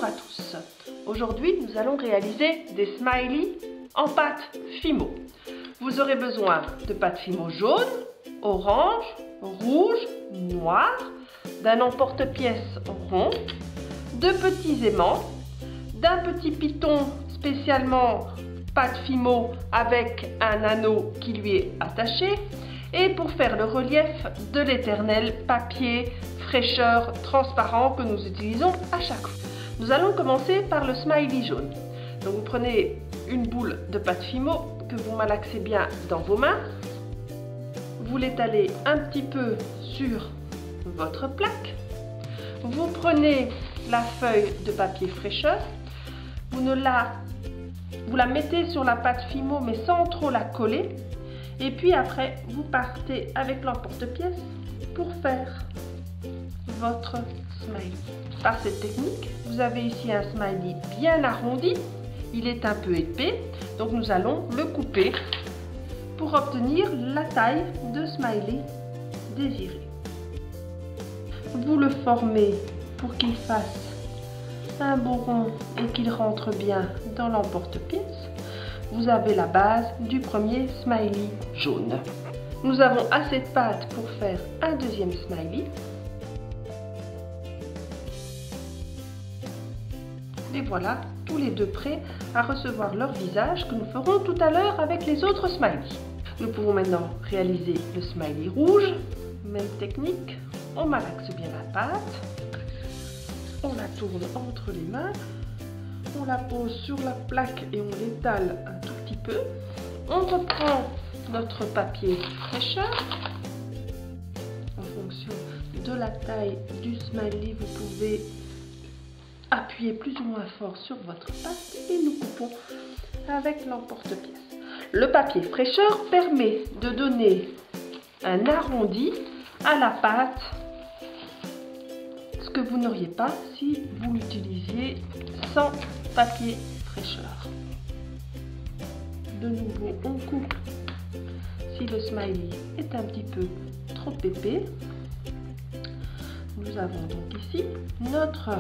Bonjour à tous. Aujourd'hui, nous allons réaliser des smileys en pâte Fimo. Vous aurez besoin de pâte Fimo jaune, orange, rouge, noir, d'un emporte-pièce rond, de petits aimants, d'un petit piton spécialement pâte Fimo avec un anneau qui lui est attaché, et pour faire le relief de l'éternel papier fraîcheur transparent que nous utilisons à chaque fois. Nous allons commencer par le smiley jaune. Donc vous prenez une boule de pâte Fimo que vous malaxez bien dans vos mains. Vous l'étalez un petit peu sur votre plaque. Vous prenez la feuille de papier fraîcheur. Vous la mettez sur la pâte Fimo mais sans trop la coller. Et puis après, vous partez avec l'emporte-pièce pour faire votre smiley. Par cette technique, vous avez ici un smiley bien arrondi. Il est un peu épais, donc nous allons le couper pour obtenir la taille de smiley désirée. Vous le formez pour qu'il fasse un beau rond et qu'il rentre bien dans l'emporte-pièce. Vous avez la base du premier smiley jaune. Nous avons assez de pâte pour faire un deuxième smiley. Et voilà, tous les deux prêts à recevoir leur visage que nous ferons tout à l'heure avec les autres smileys. Nous pouvons maintenant réaliser le smiley rouge. Même technique, on malaxe bien la pâte, on la tourne entre les mains. On la pose sur la plaque et on l'étale un tout petit peu. On reprend notre papier fraîcheur. En fonction de la taille du smiley, vous pouvez appuyer plus ou moins fort sur votre pâte et nous coupons avec l'emporte-pièce. Le papier fraîcheur permet de donner un arrondi à la pâte, ce que vous n'auriez pas si vous l'utilisiez sans papier fraîcheur. De nouveau, on coupe si le smiley est un petit peu trop épais. Nous avons donc ici notre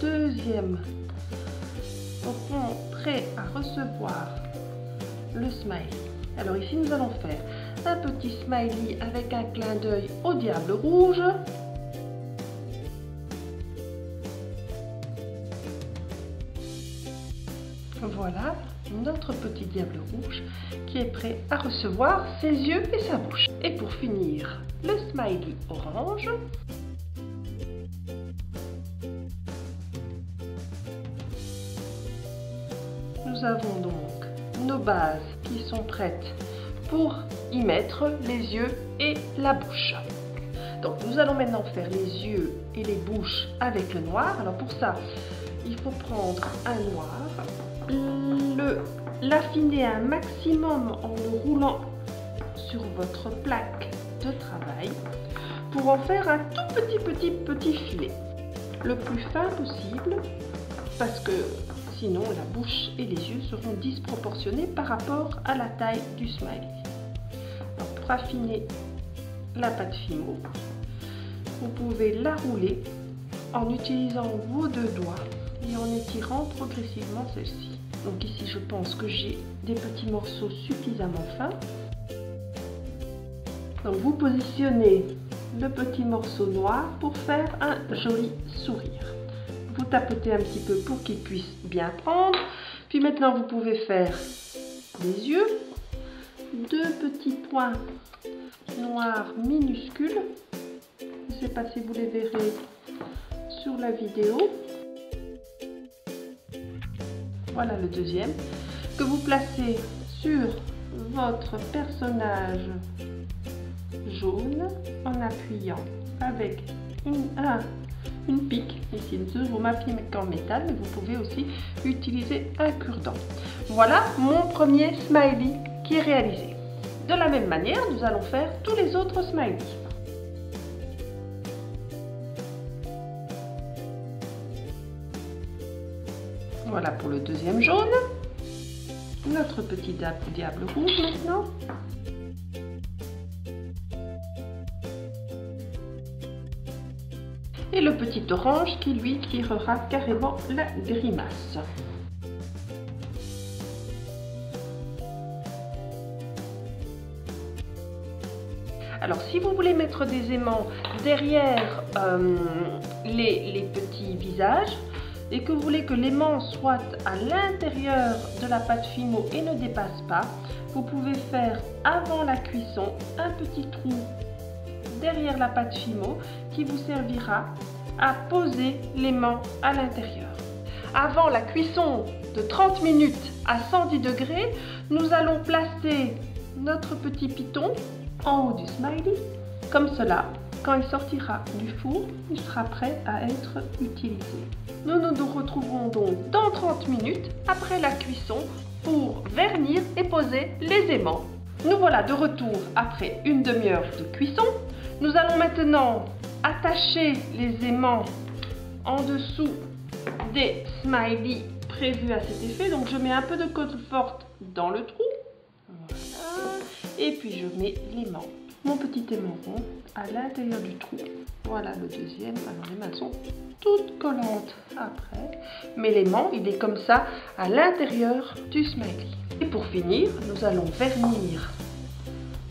deuxième rond prêt à recevoir le smiley. Alors ici, nous allons faire un petit smiley avec un clin d'œil au diable rouge. Voilà notre petit diable rouge qui est prêt à recevoir ses yeux et sa bouche. Et pour finir, le smiley orange. Nous avons donc nos bases qui sont prêtes pour y mettre les yeux et la bouche. Donc nous allons maintenant faire les yeux et les bouches avec le noir. Alors pour ça, il faut prendre un noir, l'affiner un maximum en le roulant sur votre plaque de travail pour en faire un tout petit filet, le plus fin possible, parce que sinon la bouche et les yeux seront disproportionnés par rapport à la taille du smiley. Alors, pour affiner la pâte Fimo, vous pouvez la rouler en utilisant vos deux doigts et en étirant progressivement celle-ci. Donc ici, je pense que j'ai des petits morceaux suffisamment fins. Donc vous positionnez le petit morceau noir pour faire un joli sourire. Vous tapotez un petit peu pour qu'il puisse bien prendre. Puis maintenant, vous pouvez faire les yeux. Deux petits points noirs minuscules. Je ne sais pas si vous les verrez sur la vidéo. Voilà le deuxième, que vous placez sur votre personnage jaune en appuyant avec une pique. Ici, nous avons ma pique en métal, mais vous pouvez aussi utiliser un cure-dent. Voilà mon premier smiley qui est réalisé. De la même manière, nous allons faire tous les autres smileys. Voilà pour le deuxième jaune. Notre petit diable rouge maintenant. et le petit orange qui lui tirera carrément la grimace. Alors si vous voulez mettre des aimants derrière les petits visages et que vous voulez que l'aimant soit à l'intérieur de la pâte Fimo et ne dépasse pas, vous pouvez faire avant la cuisson un petit trou derrière la pâte Fimo qui vous servira à poser l'aimant à l'intérieur. Avant la cuisson de 30 minutes à 110 degrés, nous allons placer notre petit piton en haut du smiley, comme cela. Quand il sortira du four, il sera prêt à être utilisé. Nous nous retrouverons donc dans 30 minutes après la cuisson pour vernir et poser les aimants. Nous voilà de retour après une demi-heure de cuisson. Nous allons maintenant attacher les aimants en dessous des smileys prévus à cet effet. Donc je mets un peu de colle forte dans le trou. Voilà. Et puis je mets l'aimant, mon petit aimant rond, à l'intérieur du trou. Voilà le deuxième. Alors les mains sont toutes collantes après, mais l'aimant il est comme ça à l'intérieur du smiley. Et pour finir, nous allons vernir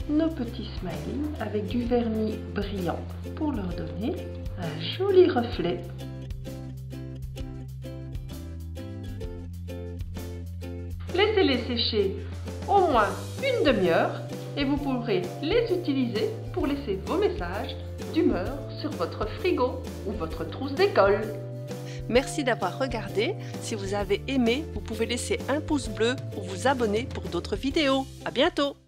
nos petits smileys avec du vernis brillant pour leur donner un joli reflet. Laissez-les sécher au moins une demi-heure et vous pourrez les utiliser pour laisser vos messages d'humeur sur votre frigo ou votre trousse d'école. Merci d'avoir regardé. Si vous avez aimé, vous pouvez laisser un pouce bleu ou vous abonner pour d'autres vidéos. À bientôt!